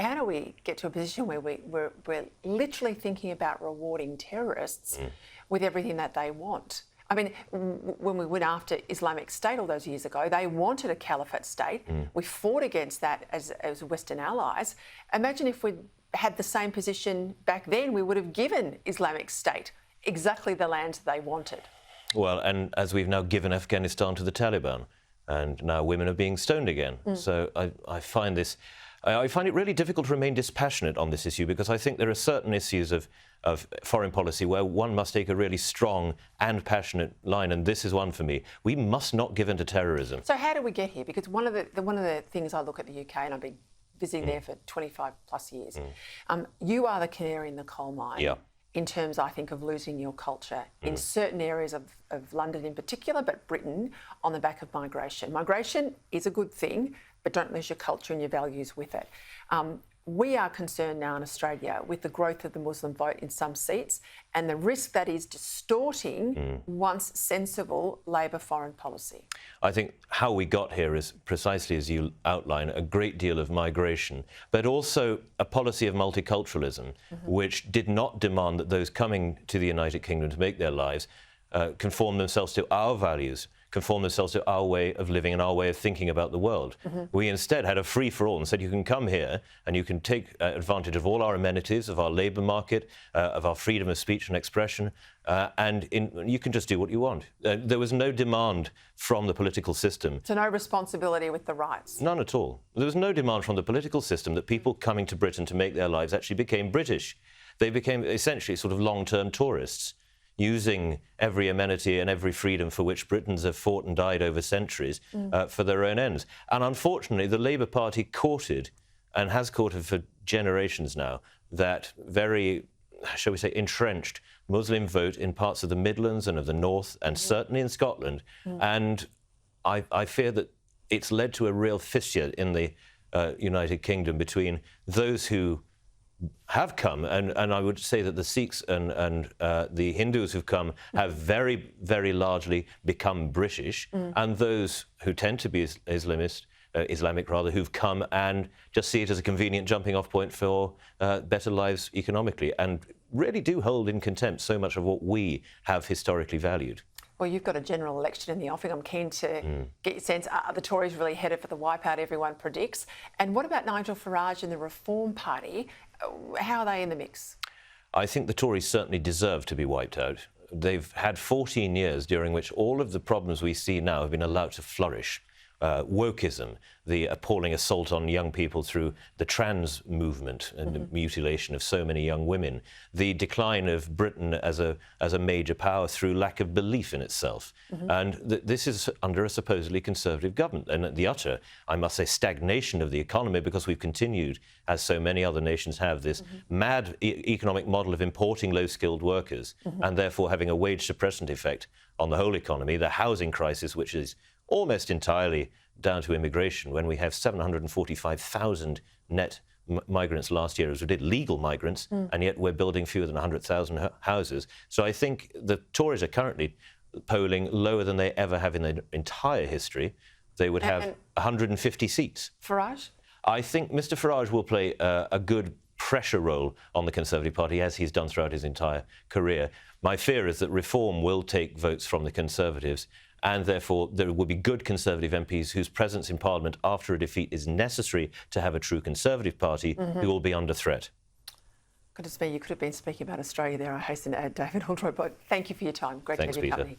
how do we get to a position where we're literally thinking about rewarding terrorists with everything that they want? I mean, when we went after Islamic State all those years ago, they wanted a caliphate state. We fought against that as Western allies. Imagine if we'd had the same position back then, we would have given Islamic State exactly the land they wanted. Well, and as we've now given Afghanistan to the Taliban, and now women are being stoned again. So I find it really difficult to remain dispassionate on this issue, because I think there are certain issues of foreign policy where one must take a really strong and passionate line, and this is one for me. We must not give in to terrorism. So how do we get here? Because one of the things I look at the UK, and I've been visiting there for 25 plus years, you are the canary in the coal mine. Yeah. In terms, I think, of losing your culture in certain areas of London in particular, but Britain, on the back of migration. Migration is a good thing, but don't lose your culture and your values with it. We are concerned now in Australia with the growth of the Muslim vote in some seats and the risk that is distorting once sensible Labor foreign policy. I think how we got here is precisely as you outline, a great deal of migration, but also a policy of multiculturalism, which did not demand that those coming to the United Kingdom to make their lives conform themselves to our values, conform themselves to our way of living and our way of thinking about the world. We instead had a free-for-all and said you can come here and you can take advantage of all our amenities, of our labour market, of our freedom of speech and expression, and you can just do what you want. There was no demand from the political system. So no responsibility with the rights? None at all. There was no demand from the political system that people coming to Britain to make their lives actually became British. They became essentially sort of long-term tourists, using every amenity and every freedom for which Britons have fought and died over centuries for their own ends. And unfortunately, the Labour Party courted, and has courted for generations now, that very, shall we say, entrenched Muslim vote in parts of the Midlands and of the North, and certainly in Scotland. And I fear that it's led to a real fissure in the United Kingdom between those who have come, and I would say that the Sikhs and the Hindus who've come have very, very largely become British, and those who tend to be Islamic who've come and just see it as a convenient jumping-off point for better lives economically, and really do hold in contempt so much of what we have historically valued. Well, you've got a general election in the offing. I'm keen to get your sense. Are the Tories really headed for the wipeout everyone predicts? And what about Nigel Farage and the Reform Party? How are they in the mix? I think the Tories certainly deserve to be wiped out. They've had 14 years during which all of the problems we see now have been allowed to flourish. Wokeism, the appalling assault on young people through the trans movement and the mutilation of so many young women, the decline of Britain as a major power through lack of belief in itself. And this is under a supposedly conservative government, and the utter, I must say, stagnation of the economy, because we've continued, as so many other nations have, this mad economic model of importing low-skilled workers and therefore having a wage suppressant effect on the whole economy, the housing crisis, which is almost entirely down to immigration, when we have 745,000 net migrants last year, as we did legal migrants, and yet we're building fewer than 100,000 houses. So I think the Tories are currently polling lower than they ever have in their entire history. They would have 150 seats. Farage? I think Mr Farage will play a good pressure role on the Conservative Party, as he's done throughout his entire career. My fear is that Reform will take votes from the Conservatives, and therefore there will be good Conservative MPs whose presence in Parliament after a defeat is necessary to have a true Conservative Party, who will be under threat. Goodness me, you could have been speaking about Australia there, I hasten to add. David Oldroyd-Bolt, thank you for your time. Great to have your company.